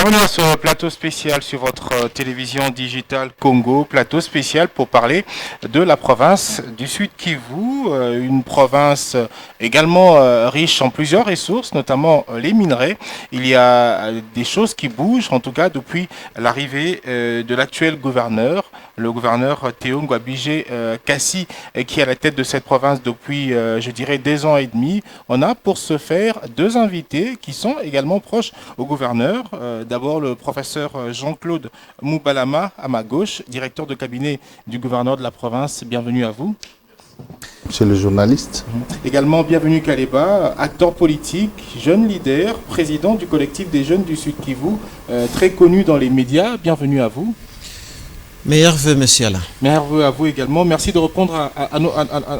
Bienvenue à ce plateau spécial sur votre télévision digitale Congo, plateau spécial pour parler de la province du Sud Kivu, une province également riche en plusieurs ressources, notamment les minerais. Il y a des choses qui bougent, en tout cas depuis l'arrivée de l'actuel gouverneur, le gouverneur Théo Ngwabije Kassi, qui est à la tête de cette province depuis, je dirais, 2 ans et demi. On a pour ce faire 2 invités qui sont également proches au gouverneur. D'abord le professeur Jean-Claude Moubalama à ma gauche, directeur de cabinet du gouverneur de la province. Bienvenue à vous. Monsieur le journaliste. Également bienvenue Kaleba, acteur politique, jeune leader, président du collectif des jeunes du Sud Kivu, très connu dans les médias. Bienvenue à vous. Meilleurs vœux, monsieur Alain. Meilleurs vœux à vous également. Merci de répondre à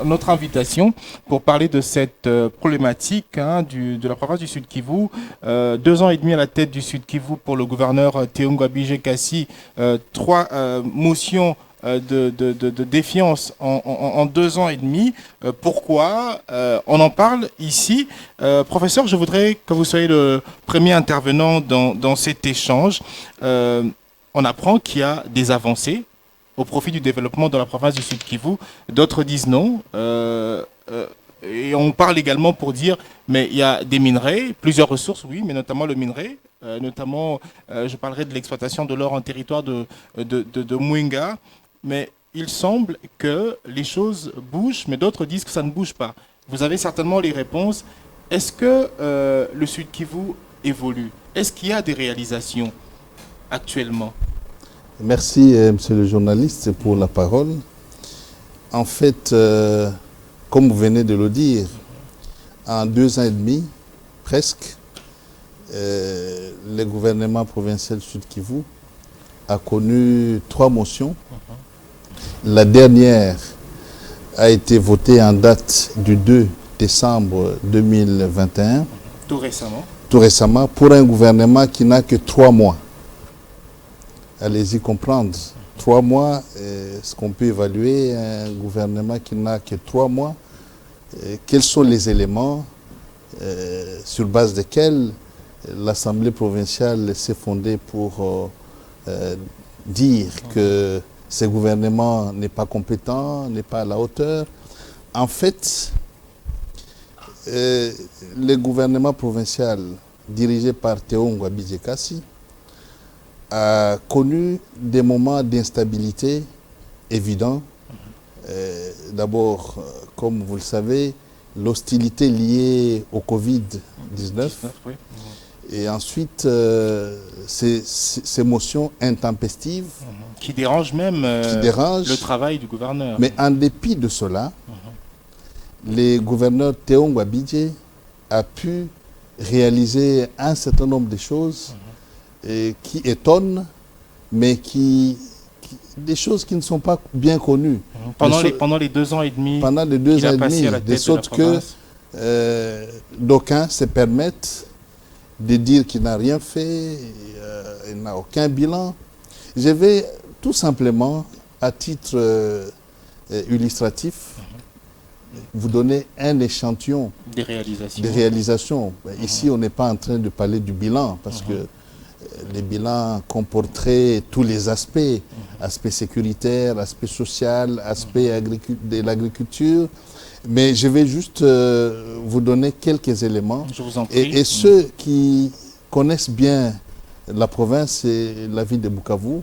notre invitation pour parler de cette problématique de la province du Sud Kivu. 2 ans et demi à la tête du Sud Kivu pour le gouverneur Théo Ngwabije Kassi. 3 motions de défiance en 2 ans et demi. Pourquoi on en parle ici? Professeur, je voudrais que vous soyez le premier intervenant dans cet échange. On apprend qu'il y a des avancées au profit du développement de la province du Sud Kivu. D'autres disent non. Et on parle également pour dire, mais il y a des minerais, plusieurs ressources, oui, mais notamment le minerai. Notamment, je parlerai de l'exploitation de l'or en territoire de Mwenga. Mais il semble que les choses bougent, mais d'autres disent que ça ne bouge pas. Vous avez certainement les réponses. Est-ce que le Sud Kivu évolue? Est-ce qu'il y a des réalisations actuellement? Merci, monsieur le journaliste, pour la parole. En fait, comme vous venez de le dire, en 2 ans et demi, presque, le gouvernement provincial Sud Kivu a connu 3 motions. La dernière a été votée en date du 2 décembre 2021. Tout récemment. Tout récemment, pour un gouvernement qui n'a que 3 mois. Allez-y comprendre. 3 mois, est-ce qu'on peut évaluer un gouvernement qui n'a que 3 mois? Quels sont les éléments sur base desquels l'Assemblée provinciale s'est fondée pour dire que ce gouvernement n'est pas compétent, n'est pas à la hauteur? En fait, le gouvernement provincial dirigé par Théo Ngwabije Kassi a connu des moments d'instabilité évidents. D'abord, comme vous le savez, l'hostilité liée au Covid-19. Oui. Et ensuite, ces motions intempestives. Qui dérangent même le travail du gouverneur. Mais en dépit de cela, le gouverneur Théo Ngwabije a pu réaliser un certain nombre de choses qui étonnent, mais des choses qui ne sont pas bien connues. Pendant les 2 ans et demi, pendant les 2 ans et demi, de sorte que d'aucuns se permettent de dire qu'il n'a rien fait, il n'a aucun bilan. Je vais tout simplement, à titre illustratif, vous donner un échantillon des réalisations. Ici, on n'est pas en train de parler du bilan, parce que les bilans comporteraient tous les aspects, aspect sécuritaire, aspect social, aspect de l'agriculture. Mais je vais juste vous donner quelques éléments. Je vous en prie. Et ceux qui connaissent bien la province et la ville de Bukavu,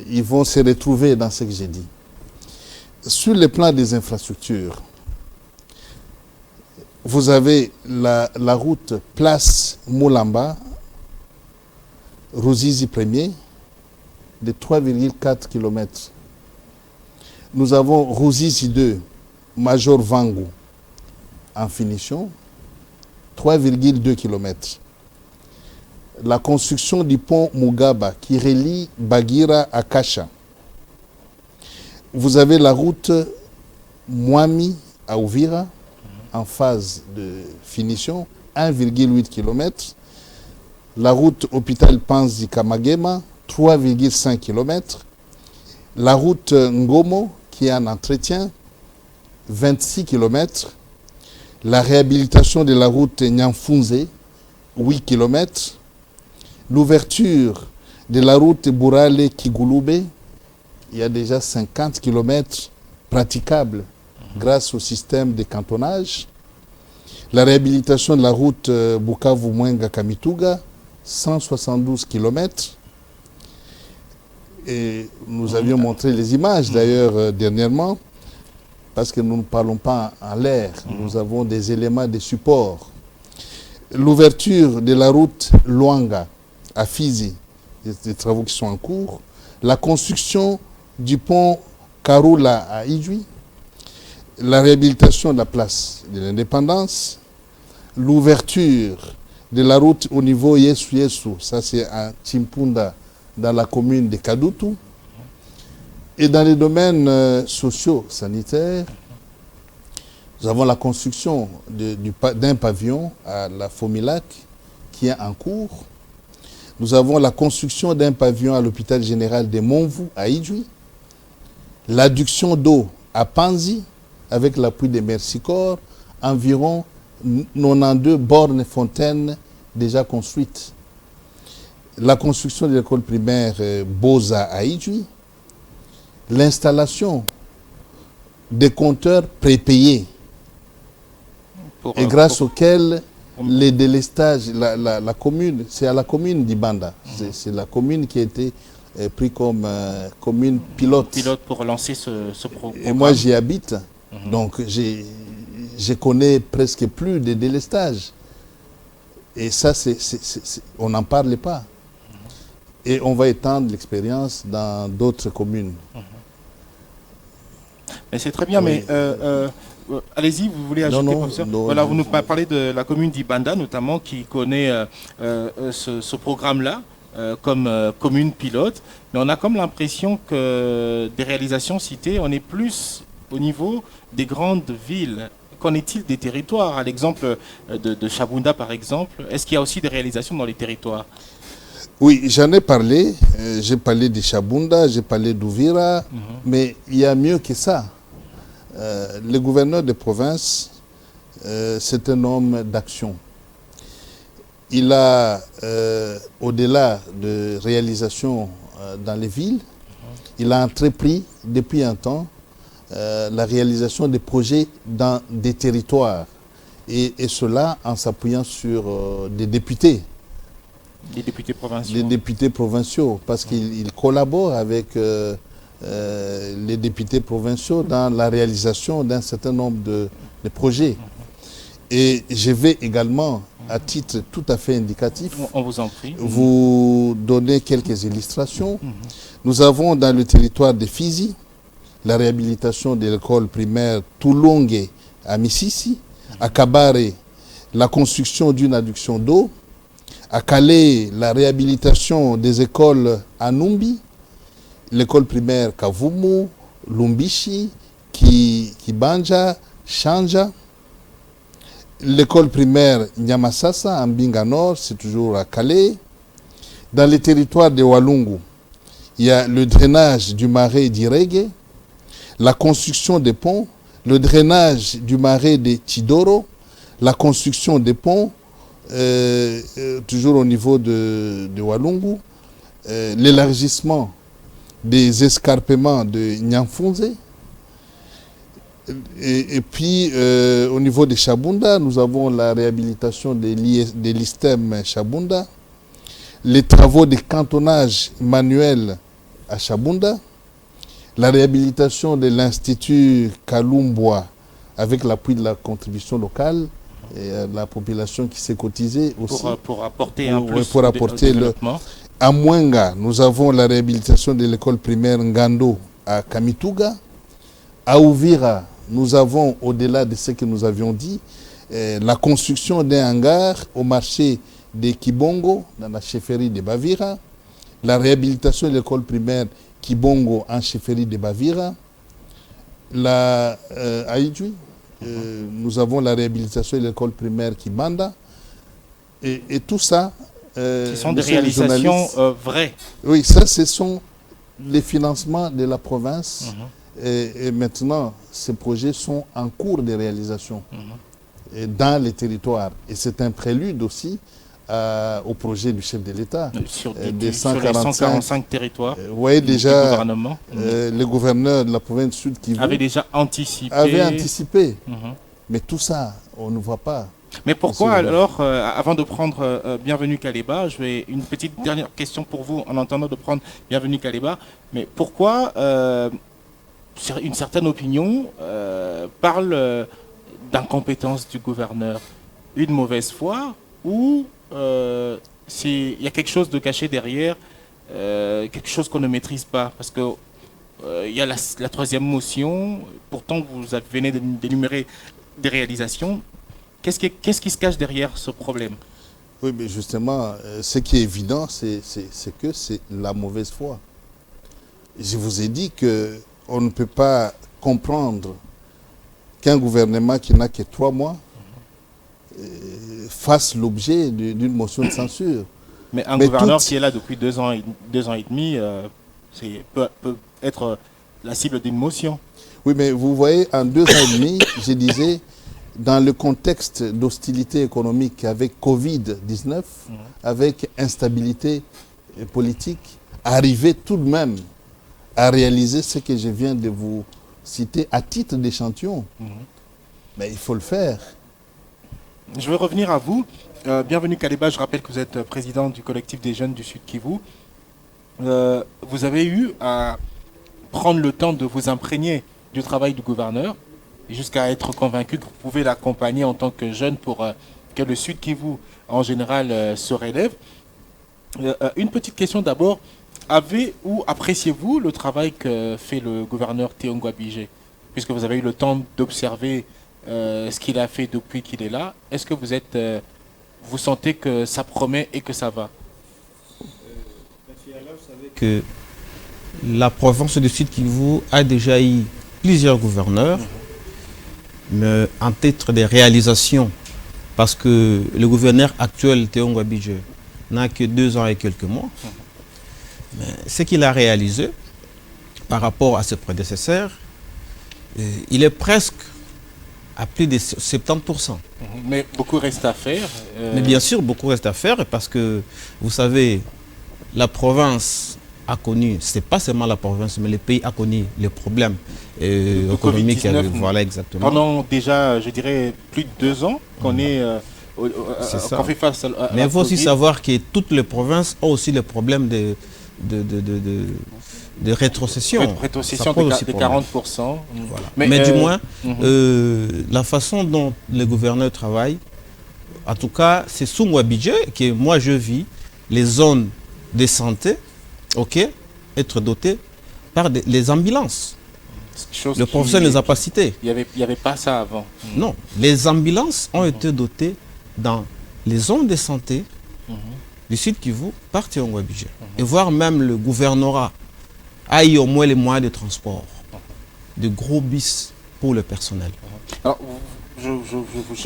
ils vont se retrouver dans ce que j'ai dit. Sur le plan des infrastructures, vous avez la route Place Moulamba, Ruzizi 1er, de 3,4 km. Nous avons Ruzizi 2, Major Vangu, en finition, 3,2 km. La construction du pont Mugaba qui relie Bagira à Kasha. Vous avez la route Mwami à Uvira, en phase de finition, 1,8 km. La route Hôpital Panzi Kamagema, 3,5 km. La route Ngomo, qui est en entretien, 26 km. La réhabilitation de la route Nyamfunze, 8 km. L'ouverture de la route Bourale-Kigouloubé, il y a déjà 50 km praticables grâce au système de cantonnage. La réhabilitation de la route Bukavu-Mwenga-Kamituga, 172 km. Et nous avions montré les images d'ailleurs dernièrement, parce que nous ne parlons pas en l'air, nous avons des éléments de support. L'ouverture de la route Luanga à Fizi, des travaux qui sont en cours. La construction du pont Karula à Idjoui. La réhabilitation de la place de l'Indépendance. L'ouverture de la route au niveau Yesu Yesu, ça c'est à Chimpunda, dans la commune de Kadutu. Et dans les domaines sociaux, sanitaires, nous avons la construction d'un pavillon à la Fomilac qui est en cours. Nous avons la construction d'un pavillon à l'hôpital général de Monvou à Idjoui. L'adduction d'eau à Panzi avec l'appui des Mercicor, environ 92 bornes fontaines déjà construites. La construction de l'école primaire Boza à Idjoui. L'installation des compteurs prépayés et grâce auxquels les délestages, la commune, c'est à la commune d'Ibanda, c'est la commune qui a été prise comme commune pilote. Pilote pour lancer ce programme. Et moi j'y habite, donc je connais presque plus de délestages. Et ça, on n'en parle pas. Et on va étendre l'expérience dans d'autres communes. Mais c'est très bien, oui. Mais allez-y, vous voulez ajouter, non, professeur? non, voilà, non, vous nous parlez de la commune d'Ibanda, notamment, qui connaît ce programme-là comme commune pilote. Mais on a comme l'impression que des réalisations citées, on est plus au niveau des grandes villes. Qu'en est-il des territoires? À l'exemple de Chabunda, par exemple, est-ce qu'il y a aussi des réalisations dans les territoires? Oui, j'en ai parlé. J'ai parlé de Chabunda, j'ai parlé d'Ouvira, mais il y a mieux que ça. Le gouverneur de province, c'est un homme d'action. Il a, au-delà de réalisations dans les villes, il a entrepris depuis un temps la réalisation des projets dans des territoires. Et cela en s'appuyant sur des députés. Les députés provinciaux. Les députés provinciaux, parce qu'ils collaborent avec les députés provinciaux dans la réalisation d'un certain nombre de projets. Et je vais également, à titre tout à fait indicatif, on vous en prie, vous donner quelques illustrations. Nous avons dans le territoire de Fizi la réhabilitation de l'école primaire Toulongue à Mississi, à Kabare, la construction d'une adduction d'eau, à Calais, la réhabilitation des écoles à Numbi, l'école primaire Kavumu, Lumbishi, Kibanja, Chanja, l'école primaire Nyamasasa en Binga Nord, c'est toujours à Calais. Dans les territoires de Walungu, il y a le drainage du marais d'Irege, la construction des ponts, le drainage du marais de Tidoro, la construction des ponts, toujours au niveau de Walungu, l'élargissement des escarpements de Nyamfunze. Et puis, au niveau de Chabunda, nous avons la réhabilitation de l'ISTEM Chabunda, les travaux de cantonnage manuel à Chabunda, la réhabilitation de l'Institut Kalumbwa avec l'appui de la contribution locale et la population qui s'est cotisée aussi. Pour apporter un plus pour apporter de développement. À Mwenga, nous avons la réhabilitation de l'école primaire Ngando à Kamituga. À Ouvira, nous avons, au-delà de ce que nous avions dit, la construction d'un hangar au marché de Kibongo, dans la chefferie de Bavira, la réhabilitation de l'école primaire Kibongo en chefferie de Bavira, à Idjoui, nous avons la réhabilitation de l'école primaire Kibanda, et tout ça... ce sont des réalisations vraies. Oui, ça, ce sont les financements de la province. Et maintenant, ces projets sont en cours de réalisation et dans les territoires. Et c'est un prélude aussi au projet du chef de l'État. Sur des les 145 territoires vous voyez du déjà, gouvernement. le gouverneur de la province Sud Kivu Avait déjà anticipé. avait anticipé. Mhm. Mais tout ça, on ne voit pas. Mais pourquoi Monsieur le alors, avant de prendre Bienvenue Kaleba, je vais une petite dernière question pour vous en entendant de prendre Bienvenue Kaleba. Mais pourquoi une certaine opinion parle d'incompétence du gouverneur, une mauvaise foi ou il y a quelque chose de caché derrière, quelque chose qu'on ne maîtrise pas? Parce que il y a la troisième motion, pourtant vous venez d'énumérer des réalisations. Qu'est-ce qui se cache derrière ce problème? Oui, mais justement, ce qui est évident, c'est que c'est la mauvaise foi. Je vous ai dit qu'on ne peut pas comprendre qu'un gouvernement qui n'a que 3 mois fasse l'objet d'une motion de censure. Mais un gouverneur qui est là depuis 2 ans et demi peut être la cible d'une motion. Oui, mais vous voyez, en 2 ans et demi, je disais, dans le contexte d'hostilité économique avec Covid-19, avec instabilité politique, arriver tout de même à réaliser ce que je viens de vous citer à titre d'échantillon. Mais il faut le faire. Je vais revenir à vous. Bienvenue Kaleba, je rappelle que vous êtes président du collectif des jeunes du Sud Kivu. Vous avez eu à prendre le temps de vous imprégner du travail du gouverneur jusqu'à être convaincu que vous pouvez l'accompagner en tant que jeune pour que le Sud Kivu en général se relève. Une petite question d'abord. Avez ou appréciez-vous le travail que fait le gouverneur Théo Ngouabijé, puisque vous avez eu le temps d'observer ce qu'il a fait depuis qu'il est là? Est-ce que vous sentez que ça promet et que ça va? Vous savez que la province du Sud Kivu a déjà eu plusieurs gouverneurs, mais en titre des réalisations, parce que le gouverneur actuel, Théo Ngouabijé, n'a que 2 ans et quelques mois. Mais ce qu'il a réalisé par rapport à ses prédécesseurs, il est presque à plus de 70%. Mais beaucoup reste à faire. Mais bien sûr, beaucoup reste à faire parce que, vous savez, la province a connu, ce n'est pas seulement la province, mais le pays a connu les problèmes économiques. Voilà, exactement. Pendant déjà, je dirais, plus de 2 ans qu'on qu'on fait face à mais il faut aussi savoir que toutes les provinces ont aussi le problème de rétrocession. Rétrocession de 40%. Voilà. Mais du moins, la façon dont le gouverneur travaille, en tout cas, c'est sous Ngouabijé que moi je vis les zones de santé, être dotées par les ambulances. Le professeur ne les a pas cités. Il n'y avait pas ça avant. Non, les ambulances ont été dotées dans les zones de santé du Sud Kivu par Théo Ngouabijé. Et voire même le gouvernorat a eu au moins les moyens de transport, de gros bus pour le personnel. Alors,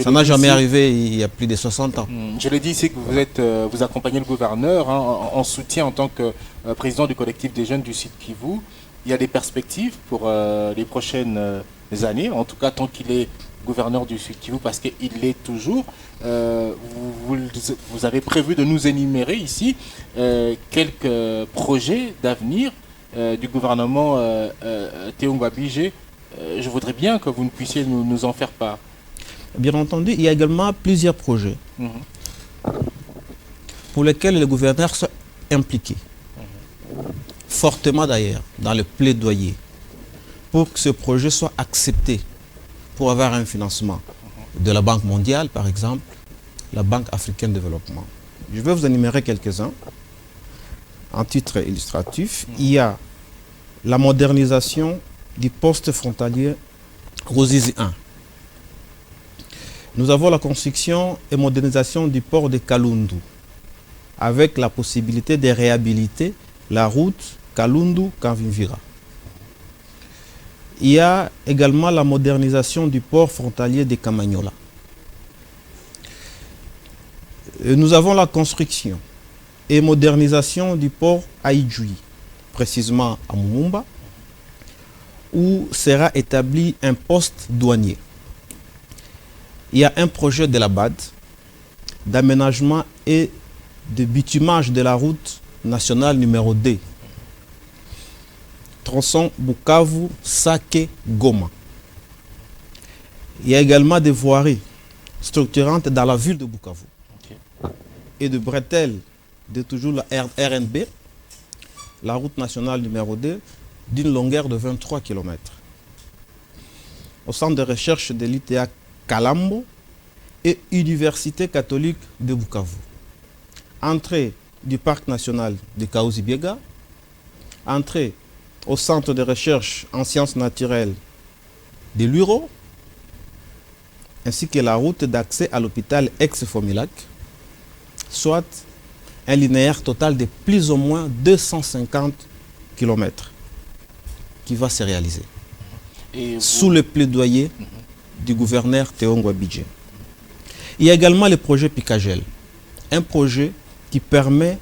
ça n'a jamais arrivé il y a plus de 60 ans. Je l'ai dit ici que vous accompagnez le gouverneur en soutien en tant que président du collectif des jeunes du Sud Kivu. Il y a des perspectives pour les prochaines années, en tout cas tant qu'il est gouverneur du Sud Kivu, parce qu'il l'est toujours. Vous avez prévu de nous énumérer ici quelques projets d'avenir du gouvernement Théo Ngouabijé. Je voudrais bien que vous ne puissiez nous en faire part. Bien entendu, il y a également plusieurs projets pour lesquels le gouverneur soit impliqué, fortement d'ailleurs, dans le plaidoyer, pour que ce projet soit accepté, pour avoir un financement de la Banque mondiale, par exemple, la Banque africaine de développement. Je vais vous énumérer quelques-uns. En titre illustratif, il y a la modernisation du poste frontalier Ruzizi 1. Nous avons la construction et modernisation du port de Kalundu, avec la possibilité de réhabiliter la route Kalundu-Kavimvira. Il y a également la modernisation du port frontalier de Kamanyola. Nous avons la construction et modernisation du port Aïdjoui, précisément à Mumumba, où sera établi un poste douanier. Il y a un projet de la BAD d'aménagement et de bitumage de la route nationale numéro 2. Tronçon Bukavu, Sake, Goma. Il y a également des voiries structurantes dans la ville de Bukavu. Ok. Et de bretelles de toujours la RNB, la route nationale numéro 2, d'une longueur de 23 km. Au centre de recherche de l'ITA Kalambo et Université catholique de Bukavu. Entrée du parc national de Kaouzi-Biega, entrée au centre de recherche en sciences naturelles de l'Uro, ainsi que la route d'accès à l'hôpital ex-Fomilac, soit un linéaire total de plus ou moins 250 km qui va se réaliser. Et Sous le plaidoyer du gouverneur Théo Ngouabidje. Il y a également le projet Picagel, un projet qui permet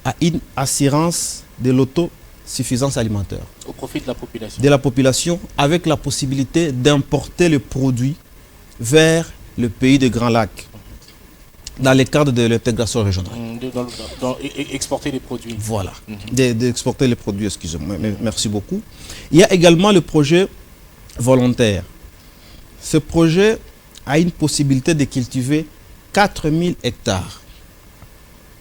à une assurance de l'autosuffisance alimentaire au profit de la population. de la population, avec la possibilité d'importer les produits vers le pays des Grands Lacs dans le cadre de l'intégration régionale. Exporter les produits. Voilà, d'exporter les produits, excusez-moi, merci beaucoup. Il y a également le projet volontaire. Ce projet a une possibilité de cultiver 4000 hectares.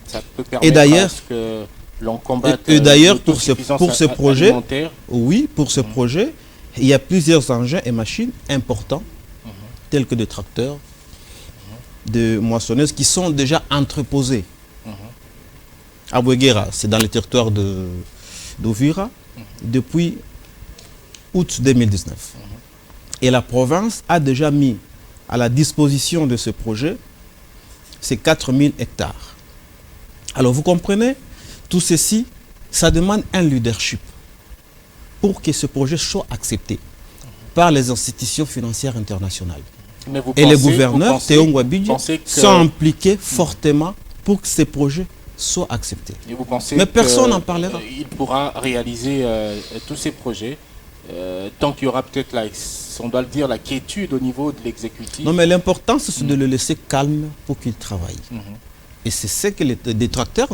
Ça peut permettre à ce que l'on combatte et d'ailleurs, pour l'autosuffisance ce projet, alimentaire. oui, pour ce projet, il y a plusieurs engins et machines importants, tels que des tracteurs, de moissonneuses qui sont déjà entreposés. À Bouéguera, c'est dans le territoire d'Ouvira, depuis août 2019. Et la province a déjà mis à la disposition de ce projet ces 4000 hectares. Alors vous comprenez, tout ceci, ça demande un leadership pour que ce projet soit accepté par les institutions financières internationales. Mais Et les gouverneurs, Théo Ngouabidje, sont impliqués fortement pour que ces projets soient acceptés. Et vous pensez Mais personne n'en parlera. Il pourra réaliser tous ces projets tant qu'il y aura peut-être, on doit le dire, la quiétude au niveau de l'exécutif. Non, mais l'important, c'est de le laisser calme pour qu'il travaille. Et c'est ce que les détracteurs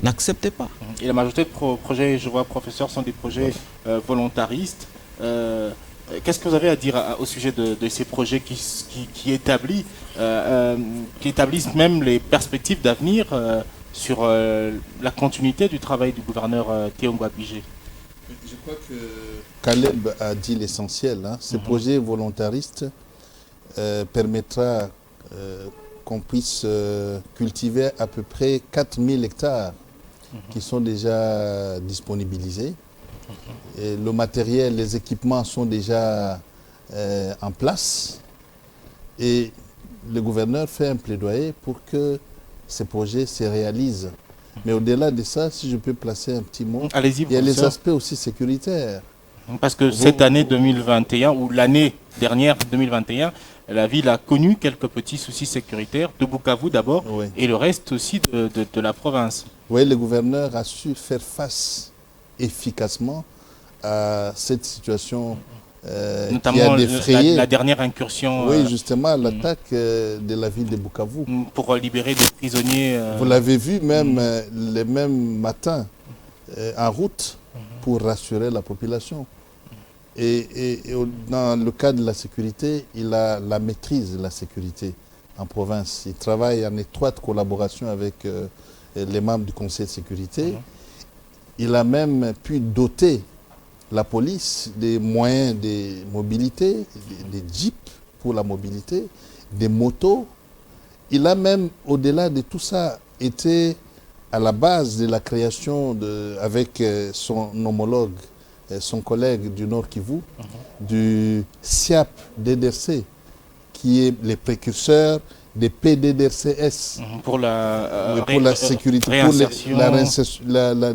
n'acceptaient pas. Et la majorité de projets, je vois, professeurs, sont des projets volontaristes. Qu'est-ce que vous avez à dire au sujet de ces projets qui établissent même les perspectives d'avenir sur la continuité du travail du gouverneur Théo Ngouabidje? Je crois que Caleb a dit l'essentiel. Ce projet volontariste permettra qu'on puisse cultiver à peu près 4000 hectares qui sont déjà disponibilisés. Et le matériel, les équipements sont déjà en place. Et le gouverneur fait un plaidoyer pour que ces projets se réalisent. Mais au-delà de ça, si je peux placer un petit mot, allez-y, il y a les aspects aussi sécuritaires. Parce que cette année 2021, ou l'année dernière 2021, la ville a connu quelques petits soucis sécuritaires, de Bukavu d'abord, et le reste aussi de la province. Oui, le gouverneur a su faire face efficacement à cette situation notamment qui a défrayé la dernière incursion. Oui, justement, l'attaque de la ville de Bukavu. Pour libérer des prisonniers. Vous l'avez vu même le même matin en route pour rassurer la population. Et dans le cas de la sécurité, il a la maîtrise de la sécurité en province. Il travaille en étroite collaboration avec les membres du Conseil de sécurité. Il a même pu doter la police des moyens de mobilité, des jeeps pour la mobilité, des motos. Il a même, au-delà de tout ça, été à la base de la création, avec son homologue, son collègue du Nord Kivu, du SIAP DDRC, qui est le précurseur des PDDRCS pour la sécurité, pour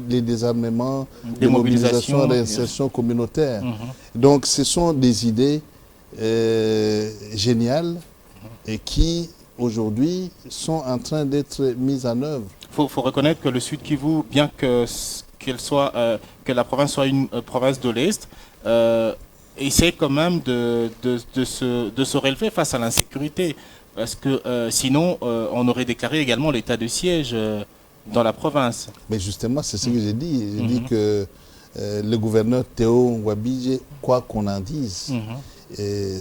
les désarmements, démobilisation, réinsertion communautaire. Donc ce sont des idées géniales et qui aujourd'hui sont en train d'être mises en œuvre. Il faut reconnaître que le Sud Kivu, bien que la province soit une province de l'Est, essaie quand même de se relever face à l'insécurité. Parce que sinon, on aurait déclaré également l'état de siège dans la province. Mais justement, c'est ce que j'ai dit. J'ai dit que le gouverneur Théo Ngouabidje, quoi qu'on en dise,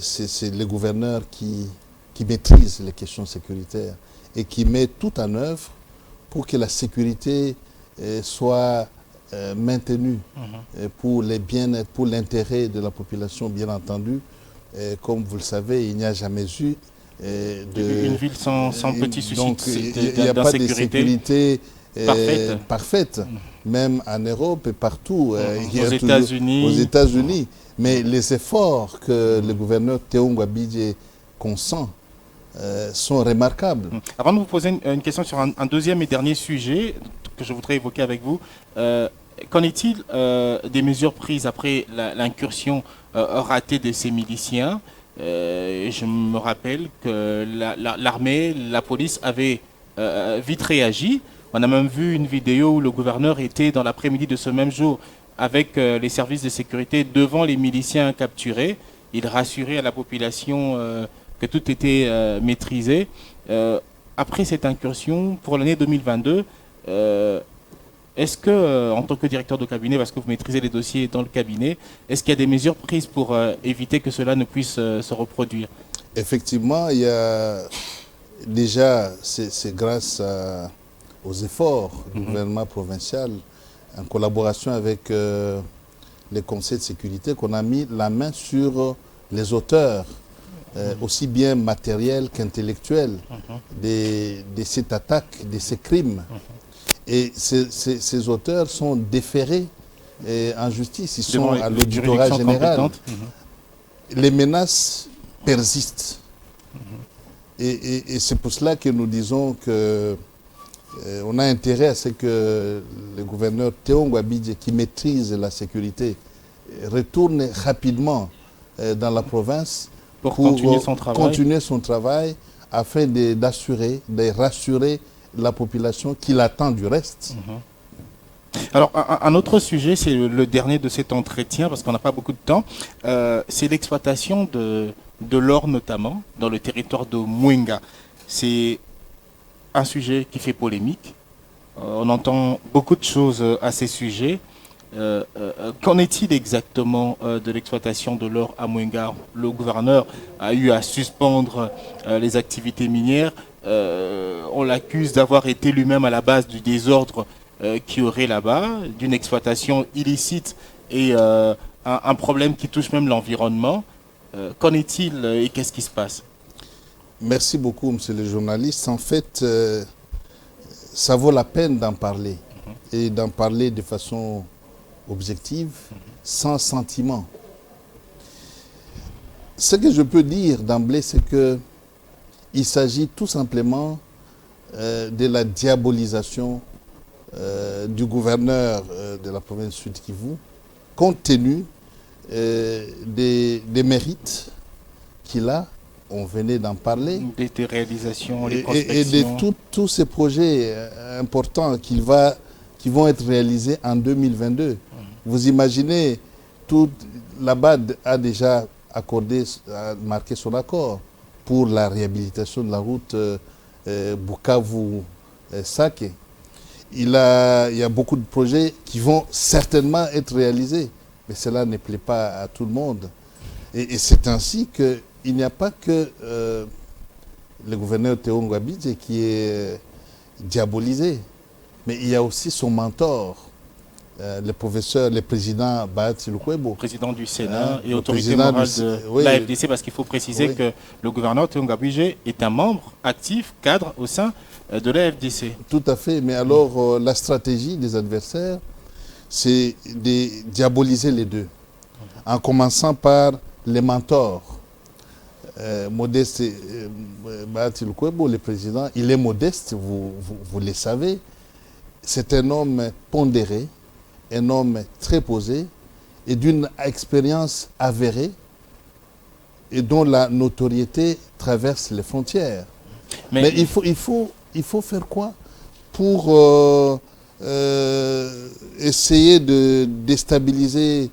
c'est le gouverneur qui maîtrise les questions sécuritaires et qui met tout en œuvre pour que la sécurité soit maintenue pour l'intérêt de la population, bien entendu. Comme vous le savez, il n'y a jamais eu une ville sans petit souci il n'y a pas de sécurité parfaite, même en Europe et partout. Aux États-Unis. Mais les efforts que le gouverneur Théo Ngouabidje consent sont remarquables. Avant de vous poser une question sur un deuxième et dernier sujet que je voudrais évoquer avec vous, qu'en est-il des mesures prises après l'incursion ratée de ces miliciens? Je me rappelle que l'armée, la police avaient vite réagi. On a même vu une vidéo où le gouverneur était dans l'après-midi de ce même jour avec les services de sécurité devant les miliciens capturés. Il rassurait à la population que tout était maîtrisé. Après cette incursion, pour l'année 2022, est-ce que, en tant que directeur de cabinet, parce que vous maîtrisez les dossiers dans le cabinet, est-ce qu'il y a des mesures prises pour éviter que cela ne puisse se reproduire? Effectivement, il y a déjà, c'est grâce aux efforts du gouvernement provincial, en collaboration avec les conseils de sécurité, qu'on a mis la main sur les auteurs, aussi bien matériels qu'intellectuels, de cette attaque, de ces crimes. Et ces auteurs sont déférés en justice, ils sont à l'auditorat général. Les menaces persistent. Et c'est pour cela que nous disons que on a intérêt à ce que le gouverneur Théo Ngouabidje, qui maîtrise la sécurité, retourne rapidement dans la province pour continuer son travail afin de rassurer la population qui l'attend du reste. Alors, un autre sujet, c'est le dernier de cet entretien, parce qu'on n'a pas beaucoup de temps, c'est l'exploitation de l'or, notamment, dans le territoire de Mwenga. C'est un sujet qui fait polémique. On entend beaucoup de choses à ces sujets. Qu'en est-il exactement de l'exploitation de l'or à Mwenga? Le gouverneur a eu à suspendre les activités minières. On l'accuse d'avoir été lui-même à la base du désordre qui aurait là-bas, d'une exploitation illicite et un problème qui touche même l'environnement. Qu'en est-il et qu'est-ce qui se passe? Merci beaucoup, monsieur le journaliste. En fait, ça vaut la peine d'en parler et d'en parler de façon objective, sans sentiment. Ce que je peux dire d'emblée, c'est que il s'agit tout simplement de la diabolisation du gouverneur de la province Sud-Kivu, compte tenu des mérites qu'il a. On venait d'en parler. Des réalisations, les et de tous ces projets importants qui vont être réalisés en 2022. Vous imaginez, la BAD a déjà marqué son accord pour la réhabilitation de la route Bukavu-Sake. Il y a beaucoup de projets qui vont certainement être réalisés, mais cela ne plaît pas à tout le monde. Et c'est ainsi qu'il n'y a pas que le gouverneur Théo Ngouabidje qui est diabolisé, mais il y a aussi son mentor, le président Bahati Lukwebo. Président du Sénat et autorité morale de l'AFDC, parce qu'il faut préciser que le gouverneur Théo Ngouabidje est un membre actif, cadre au sein de l'AFDC. Tout à fait, mais alors la stratégie des adversaires, c'est de diaboliser les deux, en commençant par les mentors. Modeste Bahati Lukwebo, le président, il est modeste, vous le savez. C'est un homme pondéré, un homme très posé et d'une expérience avérée et dont la notoriété traverse les frontières. Mais il faut faire quoi pour essayer de déstabiliser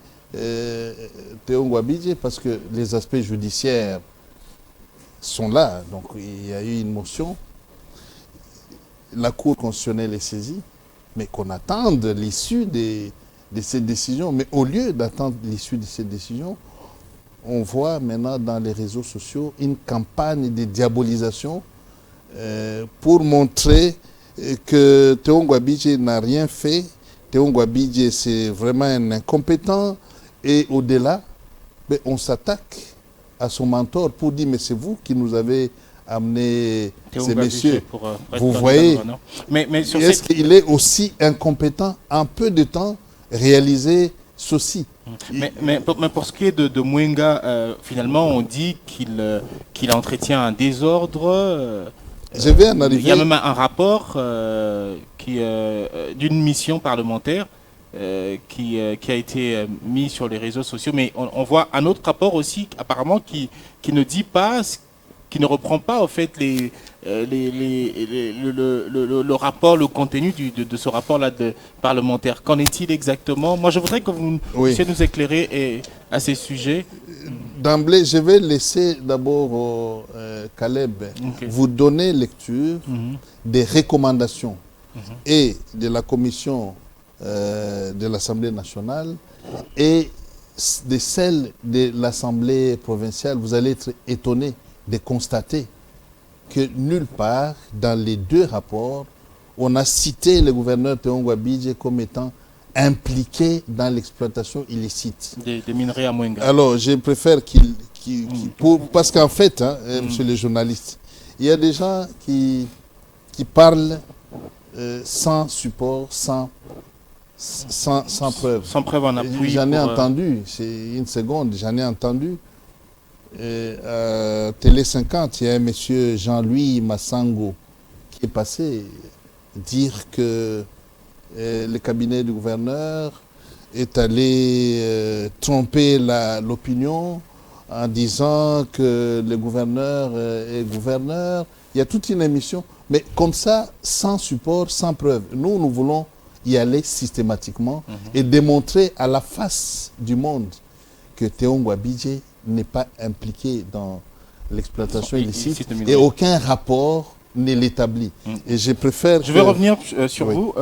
Théo Ngouabidje, parce que les aspects judiciaires sont là. Donc il y a eu une motion. La Cour constitutionnelle est saisie, mais qu'on attende l'issue de cette décision. Mais au lieu d'attendre l'issue de cette décision, on voit maintenant dans les réseaux sociaux une campagne de diabolisation pour montrer que Théo Ngouabidje n'a rien fait. Théo Ngouabidje, c'est vraiment un incompétent. Et au-delà, on s'attaque à son mentor pour dire, mais c'est vous qui nous avez amené ces messieurs. Vous voyez, mais est-ce qu'il est aussi incompétent en peu de temps réaliser ceci? Mais pour ce qui est de Mwenga, finalement, on dit qu'il entretient un désordre. Je vais en arriver. Il y a même un rapport d'une mission parlementaire qui a été mis sur les réseaux sociaux. Mais on voit un autre rapport aussi, apparemment, qui ne dit pas, qui ne reprend pas, en fait, le rapport, le contenu de ce rapport-là parlementaire. Qu'en est-il exactement? Moi, je voudrais que vous puissiez nous éclairer à ces sujets. D'emblée, je vais laisser d'abord Caleb vous donner lecture des recommandations et de la commission de l'Assemblée nationale et de celles de l'Assemblée provinciale. Vous allez être étonné de constater que nulle part dans les deux rapports, on a cité le gouverneur Théo Ngouabidje comme étant impliqué dans l'exploitation illicite des minerais à Mwenga. Alors, je préfère parce qu'en fait, monsieur le journaliste, il y a des gens qui parlent sans support, sans preuve. Sans preuve en appui. J'en ai entendu, c'est une seconde, j'en ai entendu. Télé 50, il y a un monsieur Jean-Louis Massango qui est passé dire que le cabinet du gouverneur est allé tromper l'opinion en disant que le gouverneur est gouverneur. Il y a toute une émission, mais comme ça, sans support, sans preuve. Nous voulons y aller systématiquement et démontrer à la face du monde que Théo Ngouabidje n'est pas impliqué dans l'exploitation illicite et aucun rapport ne l'établit. Et je préfère... Je vais revenir sur vous.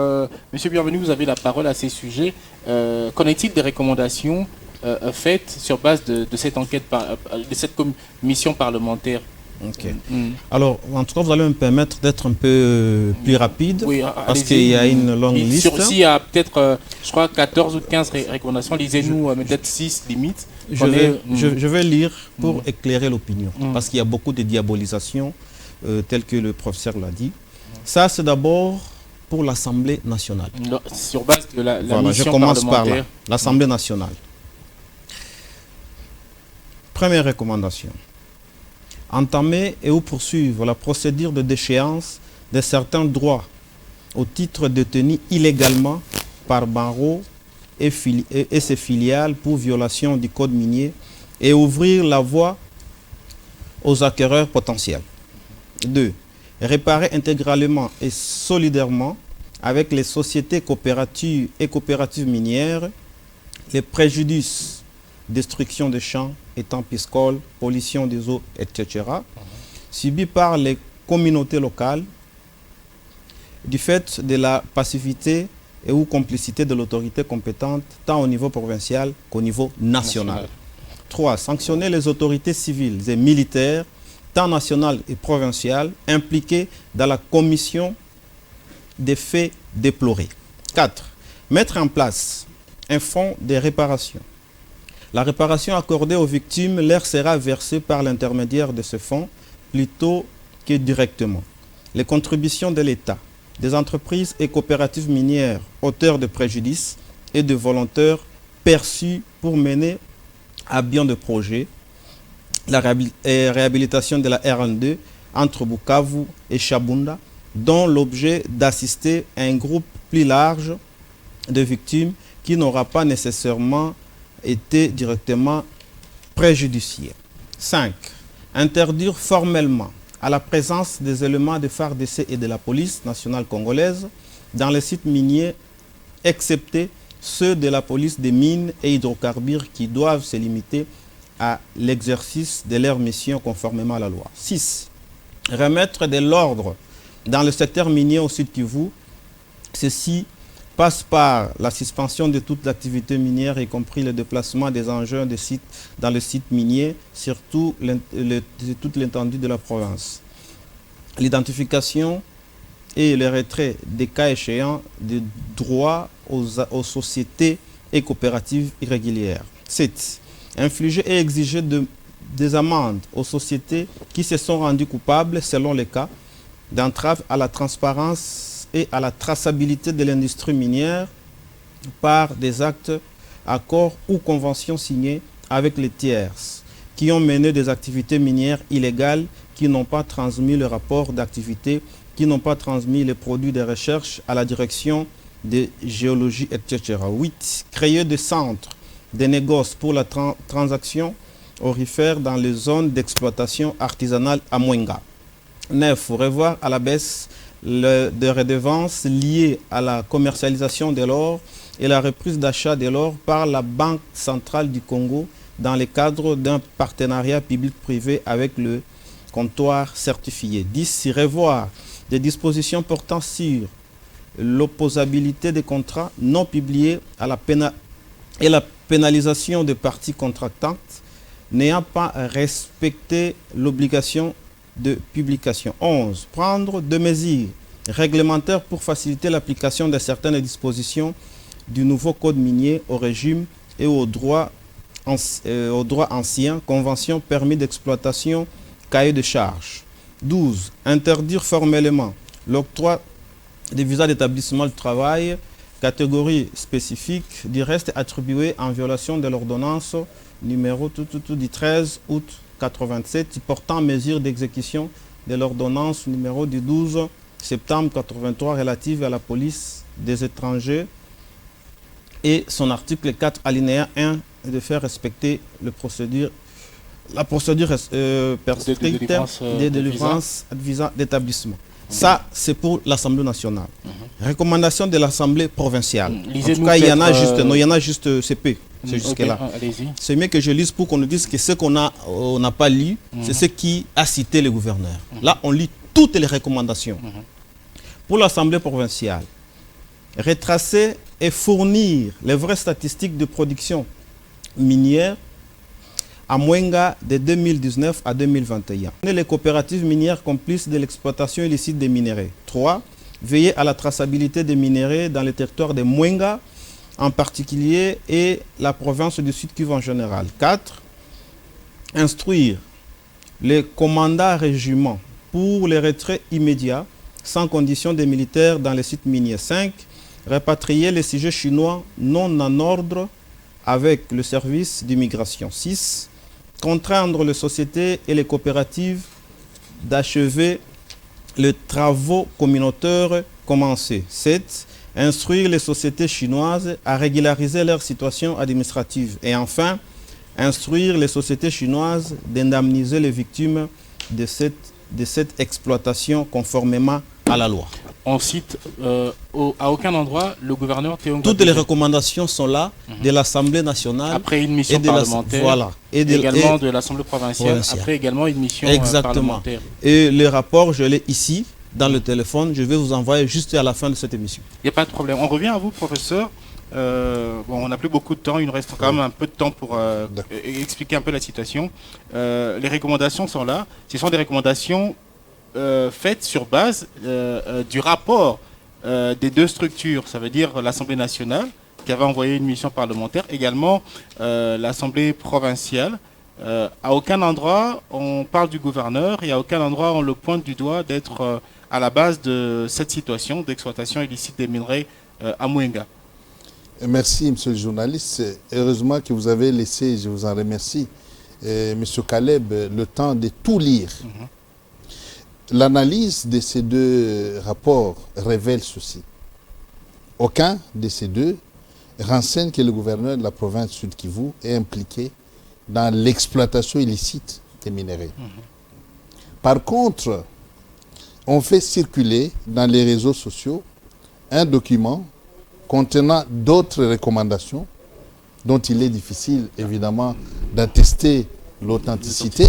Monsieur Bienvenu, vous avez la parole à ces sujets. Qu'en est-il des recommandations faites sur base de cette enquête, de cette commission parlementaire? Alors, en tout cas, vous allez me permettre d'être un peu plus rapide, parce qu'il y a une longue liste. S'il y a peut-être, je crois, 14 ou 15 recommandations, lisez-nous peut-être 6 limites. Je vais lire pour éclairer l'opinion, parce qu'il y a beaucoup de diabolisation, tel que le professeur l'a dit. Ça, c'est d'abord pour l'Assemblée nationale. Sur base de la mission je commence par parlementaire. là. L'Assemblée nationale. Première recommandation. Entamer et ou poursuivre la procédure de déchéance de certains droits au titre détenus illégalement par Banro et ses filiales pour violation du code minier et ouvrir la voie aux acquéreurs potentiels. 2. Réparer intégralement et solidairement avec les sociétés coopératives et coopératives minières les préjudices, destruction des champs, étangs piscicoles, pollution des eaux, etc., subis par les communautés locales du fait de la passivité et ou complicité de l'autorité compétente tant au niveau provincial qu'au niveau national. 3. Sanctionner les autorités civiles et militaires tant nationales et provinciales impliquées dans la commission des faits déplorés. 4. Mettre en place un fonds de réparation. La réparation accordée aux victimes leur sera versée par l'intermédiaire de ce fonds plutôt que directement. Les contributions de l'État, des entreprises et coopératives minières auteurs de préjudices et de volontaires perçus pour mener à bien de projets, la réhabilitation de la RN2 entre Bukavu et Chabunda, dont l'objet d'assister à un groupe plus large de victimes qui n'aura pas nécessairement été directement préjudicié. 5. Interdire formellement à la présence des éléments de FARDC et de la police nationale congolaise dans les sites miniers, excepté ceux de la police des mines et hydrocarbures qui doivent se limiter à l'exercice de leur mission conformément à la loi. 6. Remettre de l'ordre dans le secteur minier au Sud Kivu. Ceci passe par la suspension de toute l'activité minière, y compris le déplacement des engins de site dans le site minier, sur toute l'étendue de la province. L'identification et le retrait des cas échéants de droits aux sociétés et coopératives irrégulières. 7. Infliger et exiger des amendes aux sociétés qui se sont rendues coupables, selon les cas, d'entrave à la transparence et à la traçabilité de l'industrie minière par des actes, accords ou conventions signés avec les tierces qui ont mené des activités minières illégales, qui n'ont pas transmis le rapport d'activité, qui n'ont pas transmis les produits de recherche à la direction de géologie, etc. 8. Créer des centres de négoce pour la transaction aurifère dans les zones d'exploitation artisanale à Mwenga. 9. Revoir à la baisse des redevances liées à la commercialisation de l'or et la reprise d'achat de l'or par la Banque centrale du Congo dans le cadre d'un partenariat public-privé avec le comptoir certifié. 10. Revoir des dispositions portant sur l'opposabilité des contrats non publiés et la pénalisation des parties contractantes n'ayant pas respecté l'obligation de publication. 11. Prendre des mesures réglementaires pour faciliter l'application de certaines dispositions du nouveau code minier au régime et aux droits anciens, conventions, permis d'exploitation, cahier de charges. 12. Interdire formellement l'octroi des visas d'établissement de travail, catégorie spécifique, du reste attribué en violation de l'ordonnance numéro du 13 août 87 portant mesure d'exécution de l'ordonnance numéro du 12 septembre 83 relative à la police des étrangers et son article 4 alinéa 1 de faire respecter la procédure de délivrance de visa d'établissement. Ça, c'est pour l'Assemblée nationale. Recommandation de l'Assemblée provinciale. En tout cas, il y en a juste CP. C'est jusque-là. C'est mieux que je lise pour qu'on nous dise que ce qu'on n'a pas lu, c'est ce qui a cité le gouverneur. Là, on lit toutes les recommandations. Pour l'Assemblée provinciale, retracer et fournir les vraies statistiques de production minière à Mwenga de 2019 à 2021. Les coopératives minières complices de l'exploitation illicite des minéraux. 3. Veiller à la traçabilité des minéraux dans le territoire de Mwenga en particulier et la province du Sud Kivu en général. 4. Instruire les commandants régiments pour le retrait immédiat sans condition des militaires dans les sites miniers. 5. Répatrier les sujets chinois non en ordre avec le service d'immigration. 6. Contraindre les sociétés et les coopératives d'achever les travaux communautaires commencés. 7. Instruire les sociétés chinoises à régulariser leur situation administrative. Et enfin, instruire les sociétés chinoises d'indemniser les victimes de cette exploitation conformément à la loi. On cite à aucun endroit le gouverneur Théo. Toutes les recommandations sont là de l'Assemblée nationale. Après une mission parlementaire. Voilà. Et également de l'Assemblée provinciale. Après également une mission parlementaire. Et le rapport, je l'ai ici dans le téléphone. Je vais vous envoyer juste à la fin de cette émission. Il n'y a pas de problème. On revient à vous, professeur. On n'a plus beaucoup de temps. Il nous reste quand même un peu de temps pour expliquer un peu la situation. Les recommandations sont là. Ce sont des recommandations faites sur base du rapport des deux structures, ça veut dire l'Assemblée nationale qui avait envoyé une mission parlementaire, également l'Assemblée provinciale. À aucun endroit on parle du gouverneur et à aucun endroit on le pointe du doigt d'être à la base de cette situation d'exploitation illicite des minerais à Mwenga. Merci, monsieur le journaliste. Heureusement que vous avez laissé, je vous en remercie, monsieur Caleb, le temps de tout lire. L'analyse de ces deux rapports révèle ceci. Aucun de ces deux renseigne que le gouverneur de la province Sud Kivu est impliqué dans l'exploitation illicite des minéraux. Par contre, on fait circuler dans les réseaux sociaux un document contenant d'autres recommandations dont il est difficile, évidemment, d'attester l'authenticité.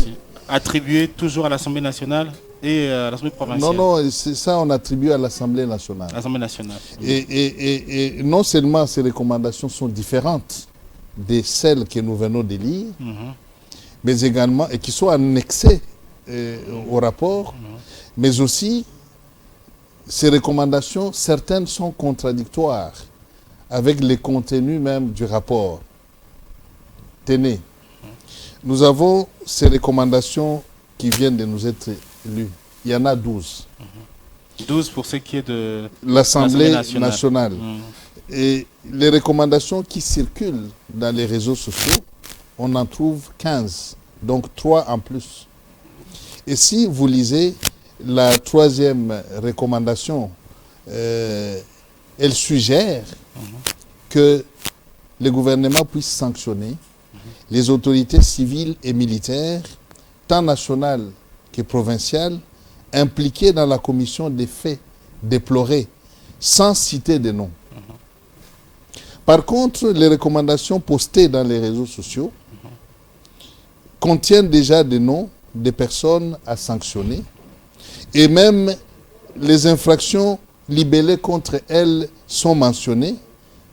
Attribué toujours à l'Assemblée nationale et à l'Assemblée provinciale. Non, non, c'est ça, on attribue à l'Assemblée nationale. L'Assemblée nationale. Et non seulement ces recommandations sont différentes de celles que nous venons de lire, mais également, et qui sont annexées au rapport, mais aussi, ces recommandations, certaines sont contradictoires avec les contenus même du rapport. Tenez, nous avons ces recommandations qui viennent de nous être lues. Il y en a 12. 12 pour ce qui est de l'Assemblée nationale. Et les recommandations qui circulent dans les réseaux sociaux, on en trouve 15, donc 3 en plus. Et si vous lisez la 3e recommandation, elle suggère que le gouvernement puisse sanctionner les autorités civiles et militaires, tant nationales que provinciales, impliquées dans la commission des faits déplorés, sans citer de noms. Par contre, les recommandations postées dans les réseaux sociaux contiennent déjà des noms des personnes à sanctionner, et même les infractions libellées contre elles sont mentionnées,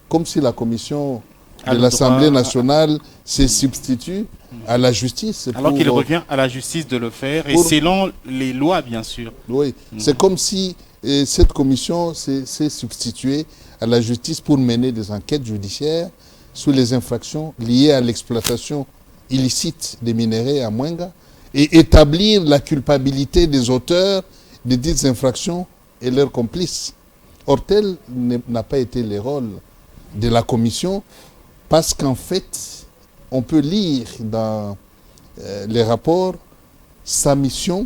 comme si la commission de l'Assemblée nationale se substitue à la justice. Alors qu'il revient à la justice de le faire, et selon les lois, bien sûr. Oui, c'est comme si cette commission s'est substituée à la justice pour mener des enquêtes judiciaires sur les infractions liées à l'exploitation illicite des minerais à Mwenga et établir la culpabilité des auteurs de dites infractions et leurs complices. Or, tel n'a pas été le rôle de la commission, parce qu'en fait, on peut lire dans les rapports, sa mission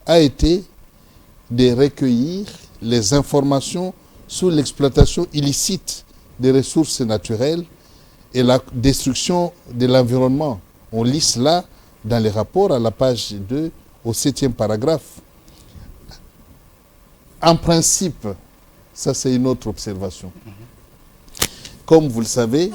a été de recueillir les informations sur l'exploitation illicite des ressources naturelles et la destruction de l'environnement. On lit cela dans les rapports à la page 2 au 7e paragraphe. En principe, ça c'est une autre observation. Comme vous le savez,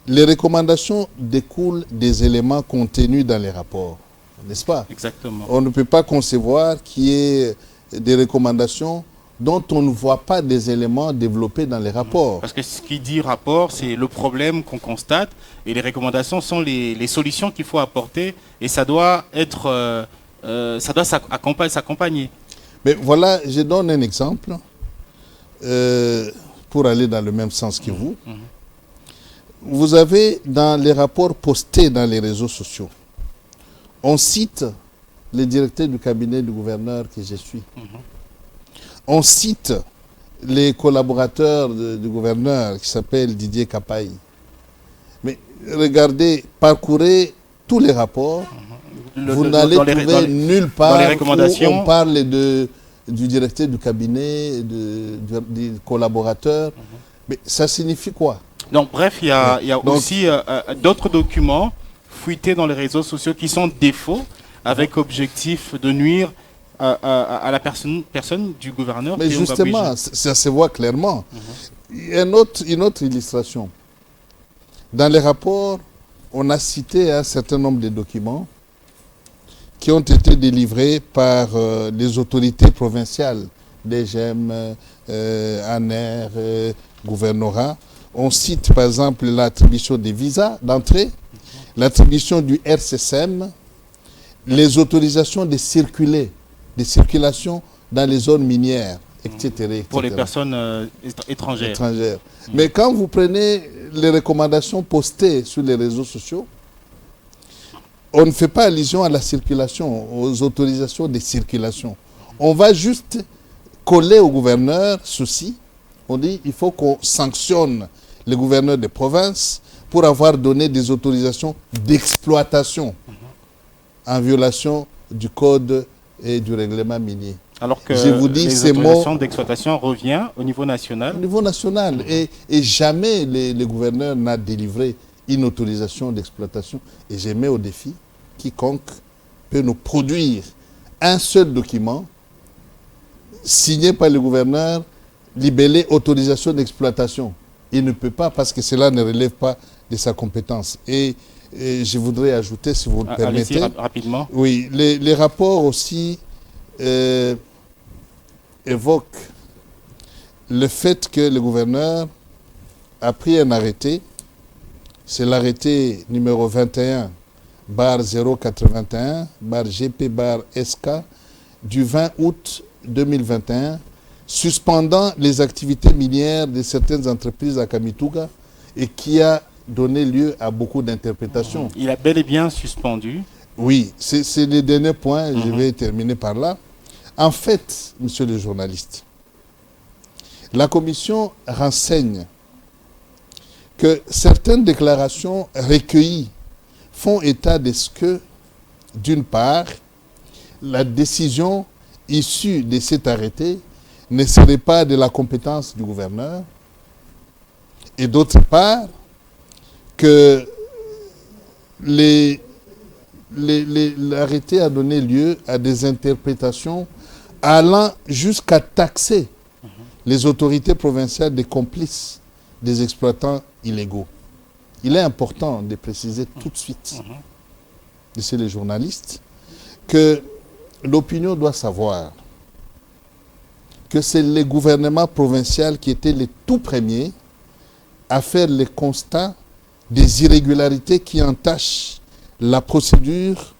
les recommandations découlent des éléments contenus dans les rapports, n'est-ce pas? Exactement. On ne peut pas concevoir qu'il y ait des recommandations dont on ne voit pas des éléments développés dans les rapports. Parce que ce qui dit rapport, c'est le problème qu'on constate, et les recommandations sont les solutions qu'il faut apporter, et ça doit être, ça doit s'accompagner. Mais voilà, je donne un exemple pour aller dans le même sens que vous. Vous avez dans les rapports postés dans les réseaux sociaux, on cite le directeur du cabinet du gouverneur que je suis. On cite les collaborateurs du gouverneur qui s'appelle Didier Kapaï. Mais regardez, parcourez tous les rapports, vous n'allez trouver nulle part où on parle du directeur du cabinet, des collaborateurs. Mais ça signifie quoi? Donc bref, il y a aussi d'autres documents fuités dans les réseaux sociaux qui sont défauts, avec objectif de nuire à la personne du gouverneur. Mais justement, ça se voit clairement. Il y a une autre illustration. Dans les rapports, on a cité un certain nombre de documents qui ont été délivrés par les autorités provinciales, DGM, ANER, gouvernorat. On cite par exemple l'attribution des visas d'entrée, l'attribution du RCSM, les autorisations de circuler, de circulation dans les zones minières, etc. Pour les personnes étrangères. Mais quand vous prenez les recommandations postées sur les réseaux sociaux, on ne fait pas allusion à la circulation, aux autorisations de circulation. On va juste coller au gouverneur ceci. On dit qu'il faut qu'on sanctionne les gouverneurs des provinces pour avoir donné des autorisations d'exploitation en violation du code et du règlement minier. Alors que je vous dis, les autorisations d'exploitation revient au niveau national. Au niveau national. Et jamais le gouverneur n'a délivré une autorisation d'exploitation. Et je mets au défi quiconque peut nous produire un seul document signé par le gouverneur, libellé autorisation d'exploitation. Il ne peut pas parce que cela ne relève pas de sa compétence. Et Et je voudrais ajouter, si vous le permettez. Allez-y rapidement. Oui, les rapports aussi évoquent le fait que le gouverneur a pris un arrêté. C'est l'arrêté numéro 21 081 GP SK du 20 août 2021 suspendant les activités minières de certaines entreprises à Kamituga et qui a donné lieu à beaucoup d'interprétations. Il a bel et bien suspendu. Oui, c'est le dernier point, je vais terminer par là. En fait, monsieur le journaliste, la commission renseigne que certaines déclarations recueillies font état de ce que, d'une part, la décision issue de cet arrêté ne serait pas de la compétence du gouverneur, et d'autre part, que l'arrêté a donné lieu à des interprétations allant jusqu'à taxer les autorités provinciales des complices des exploitants illégaux. Il est important de préciser tout de suite, messieurs les journalistes, que l'opinion doit savoir que c'est le gouvernement provincial qui était les tout premiers à faire le constat des irrégularités qui entachent la procédure,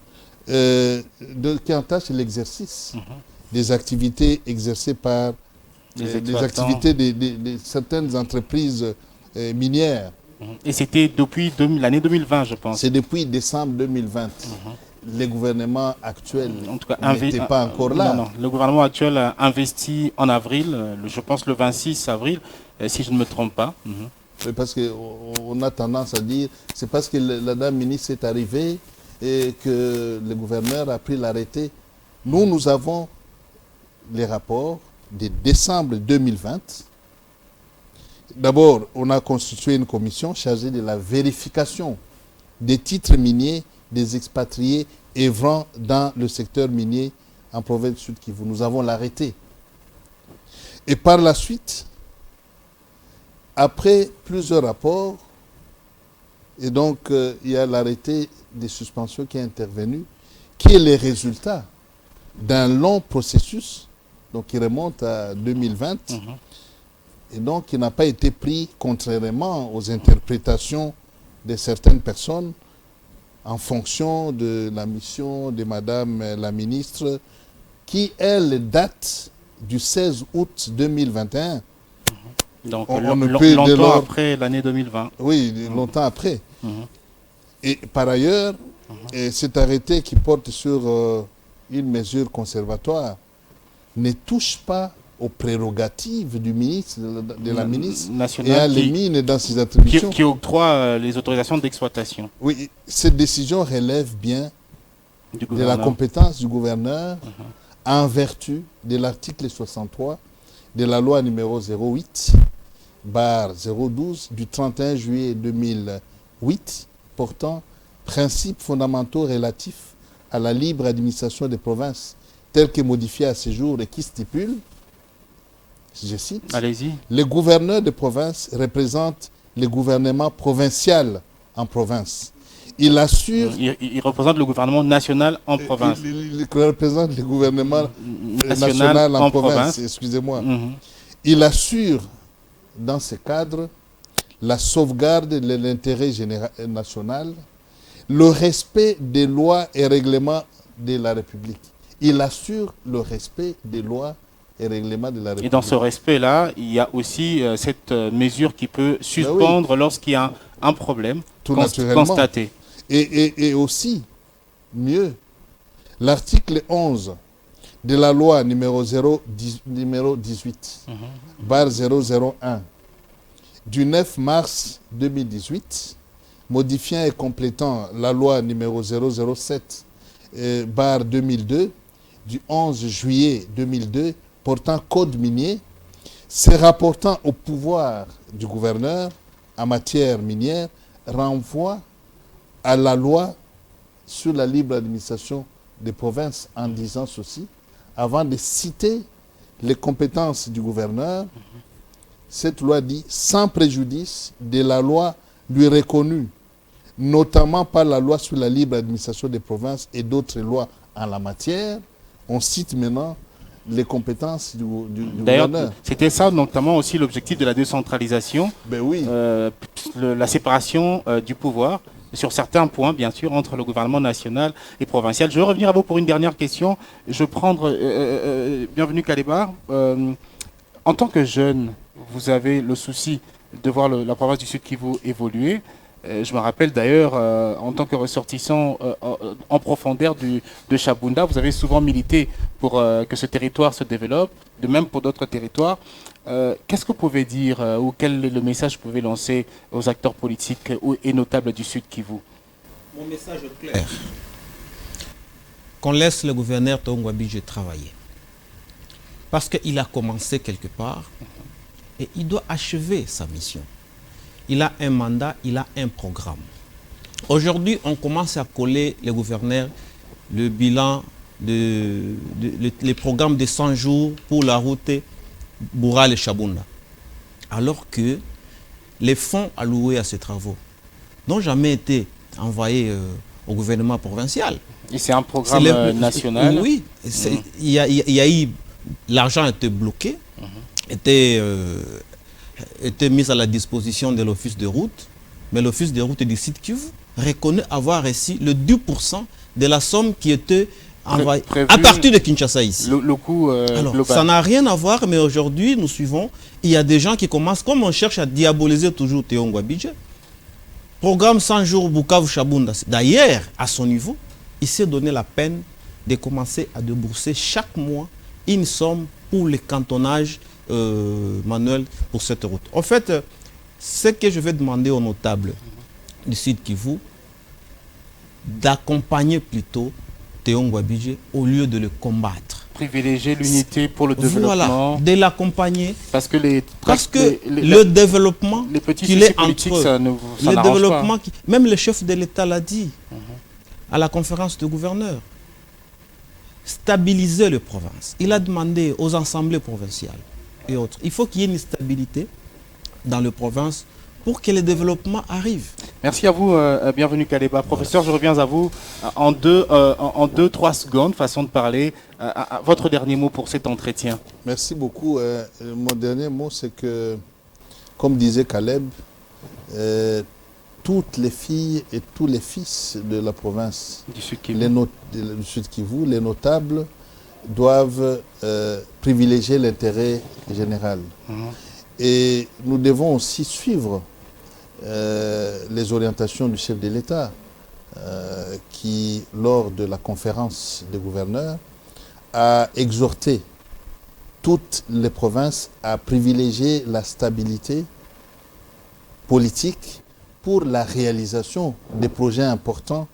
qui entachent l'exercice des activités exercées par des activités de certaines entreprises minières. Et c'était depuis l'année 2020, je pense. C'est depuis décembre 2020. Le gouvernement actuel n'était pas encore là. Non, le gouvernement actuel a investi en avril, je pense le 26 avril, si je ne me trompe pas. Parce qu'on a tendance à dire, c'est parce que la dame ministre est arrivée et que le gouverneur a pris l'arrêté. Nous avons les rapports de décembre 2020. D'abord, on a constitué une commission chargée de la vérification des titres miniers des expatriés œuvrant dans le secteur minier en province du Sud Kivu. Nous avons l'arrêté. Et par la suite, après plusieurs rapports, et donc il y a l'arrêté des suspensions qui est intervenu, qui est le résultat d'un long processus, donc qui remonte à 2020, et donc qui n'a pas été pris contrairement aux interprétations de certaines personnes en fonction de la mission de Madame la ministre, qui, elle, date du 16 août 2021. Donc, longtemps après l'année 2020. Oui, longtemps après. Et par ailleurs, cet arrêté qui porte sur une mesure conservatoire ne touche pas aux prérogatives du ministre, de la ministre, et à les mines dans ses attributions. Qui octroie les autorisations d'exploitation. Oui, cette décision relève bien de la compétence du gouverneur en vertu de l'article 63 de la loi numéro 08/012 du 31 juillet 2008 portant principes fondamentaux relatifs à la libre administration des provinces tel que modifié à ce jour et qui stipule, je cite, le gouverneur de province représente le gouvernement provincial en province. Il assure... Il représente le gouvernement national en province. Il représente le gouvernement national en province. Excusez-moi. Il assure, dans ce cadre, la sauvegarde de l'intérêt national, le respect des lois et règlements de la République. Il assure le respect des lois et règlements de la République. Et dans ce respect-là, il y a aussi cette mesure qui peut suspendre lorsqu'il y a un problème constaté. Et aussi, mieux, l'article 11 de la loi numéro 18/001 du 9 mars 2018, modifiant et complétant la loi numéro 007/2002 du 11 juillet 2002 portant code minier, se rapportant au pouvoir du gouverneur en matière minière, renvoie à la loi sur la libre administration des provinces en disant ceci, avant de citer les compétences du gouverneur. Cette loi dit, sans préjudice de la loi lui reconnue notamment par la loi sur la libre administration des provinces et d'autres lois en la matière. On cite maintenant les compétences du D'ailleurs, gouverneur. c'était ça notamment aussi l'objectif de la décentralisation, Ben oui. la séparation du pouvoir sur certains points, bien sûr, entre le gouvernement national et provincial. Je vais revenir à vous pour une dernière question. Je vais prendre, bienvenue Kaleba. En tant que jeune, vous avez le souci de voir la province du Sud Kivu évoluer. Je me rappelle d'ailleurs, en tant que ressortissant en profondeur de Chabunda, vous avez souvent milité pour que ce territoire se développe, de même pour d'autres territoires. Qu'est-ce que vous pouvez dire ou quel est le message que vous pouvez lancer aux acteurs politiques et notables du Sud Kivu? Mon message est clair. Qu'on laisse le gouverneur Tongo Abidje travailler. Parce qu'il a commencé quelque part et il doit achever sa mission. Il a un mandat, il a un programme. Aujourd'hui, on commence à coller les gouverneurs le bilan, les programmes de 100 jours pour la route Boural et Chabunda. Alors que les fonds alloués à ces travaux n'ont jamais été envoyés au gouvernement provincial. Et c'est un programme national? Oui, il y a eu, l'argent était bloqué, était mise à la disposition de l'office de route, mais l'office de route du site Kivu reconnaît avoir reçu le 10% de la somme qui était envoyée à partir de Kinshasa ici. Le coût Alors, global. ça n'a rien à voir, mais aujourd'hui, nous suivons. Il y a des gens qui commencent, comme on cherche à diaboliser toujours Tongo Abidje, programme 100 jours Bukavu Chabunda. D'ailleurs, à son niveau, il s'est donné la peine de commencer à débourser chaque mois une somme pour le cantonnage manuel pour cette route. En fait, ce que je vais demander aux notables du Sud Kivu, d'accompagner plutôt Tongo Abidje au lieu de le combattre. Privilégier l'unité pour le développement. Voilà, de l'accompagner. Parce que le développement les petits qu'il soucis est politiques, entre ça ne le n'arrange développement pas. même le chef de l'État l'a dit à la conférence de gouverneurs. Stabiliser les provinces. Il a demandé aux assemblées provinciales et autres. Il faut qu'il y ait une stabilité dans les provinces pour que le développement arrive. Merci à vous, bienvenue Kaleba. Professeur, je reviens à vous en 2-3 secondes, façon de parler. Votre dernier mot pour cet entretien. Merci beaucoup. Mon dernier mot, c'est que, comme disait Caleb, toutes les filles et tous les fils de la province Du Sud Kivu. du Sud Kivu, les notables, doivent privilégier l'intérêt général. Et nous devons aussi suivre les orientations du chef de l'État qui, lors de la conférence des gouverneurs, a exhorté toutes les provinces à privilégier la stabilité politique pour la réalisation des projets importants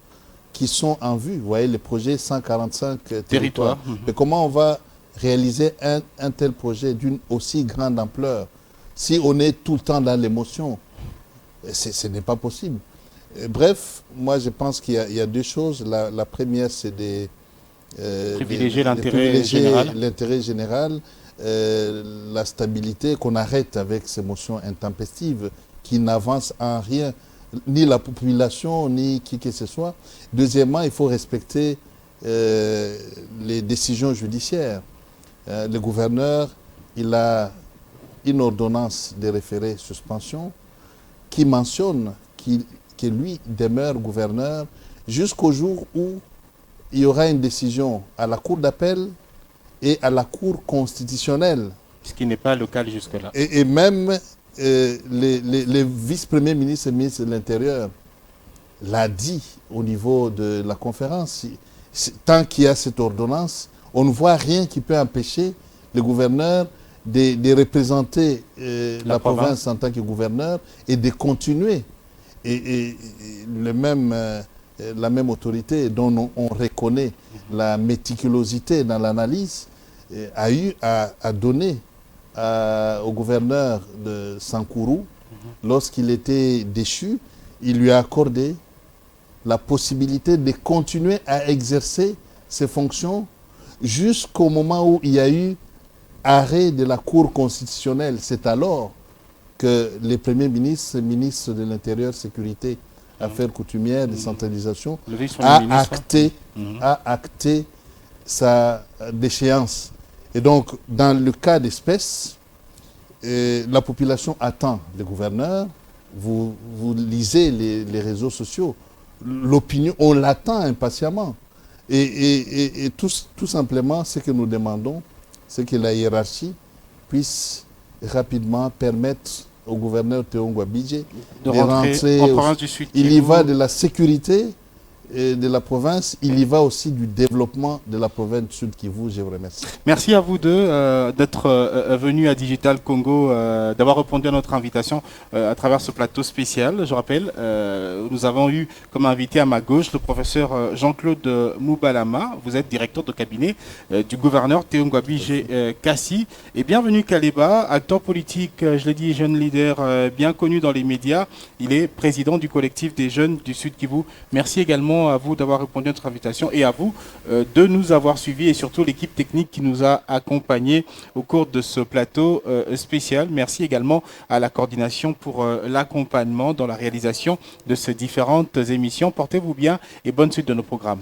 qui sont en vue. Vous voyez, les projets 145 territoires. Mais comment on va réaliser un tel projet d'une aussi grande ampleur si on est tout le temps dans l'émotion? Ce n'est pas possible. Bref, moi je pense qu'il y a deux choses. La première, c'est privilégier l'intérêt général. L'intérêt général, la stabilité, qu'on arrête avec ces motions intempestives qui n'avancent en rien, ni la population, ni qui que ce soit. Deuxièmement, il faut respecter les décisions judiciaires. Le gouverneur, il a une ordonnance de référé suspension qui mentionne que lui demeure gouverneur jusqu'au jour où il y aura une décision à la Cour d'appel et à la Cour constitutionnelle. Ce qui n'est pas le cas jusque-là. Et même les vice-premiers ministres et ministres de l'Intérieur l'a dit au niveau de la conférence. Tant qu'il y a cette ordonnance, on ne voit rien qui peut empêcher le gouverneur de représenter la province en tant que gouverneur et de continuer. Et la même autorité dont on reconnaît la méticulosité dans l'analyse a eu à donner au gouverneur de Sankourou, lorsqu'il était déchu, il lui a accordé la possibilité de continuer à exercer ses fonctions jusqu'au moment où il y a eu arrêt de la Cour constitutionnelle. C'est alors que les premiers ministres, ministres de l'Intérieur, Sécurité, affaires coutumières, décentralisation, Le vice-premier ministre. a acté sa déchéance. Et donc, dans le cas d'espèce, la population attend les gouverneurs. Vous lisez les réseaux sociaux. L'opinion, on l'attend impatiemment. Et tout simplement, ce que nous demandons, c'est que la hiérarchie puisse rapidement permettre au gouverneur Théo Ngouabidje de rentrer en province du Sud Kivu. Il y va de la sécurité de la province, il y va aussi du développement de la province du Sud Kivu. Je vous remercie. Merci à vous deux d'être venus à Digital Congo, d'avoir répondu à notre invitation à travers ce plateau spécial. Je rappelle, nous avons eu comme invité à ma gauche le professeur Jean-Claude Moubalama. Vous êtes directeur de cabinet du gouverneur Théo Ngouabidje Kassi. Et bienvenue Kaleba, acteur politique, je l'ai dit, jeune leader bien connu dans les médias. Il est président du collectif des jeunes du Sud Kivu. Merci également à vous d'avoir répondu à notre invitation et à vous de nous avoir suivis et surtout l'équipe technique qui nous a accompagnés au cours de ce plateau spécial. Merci également à la coordination pour l'accompagnement dans la réalisation de ces différentes émissions. Portez-vous bien et bonne suite de nos programmes.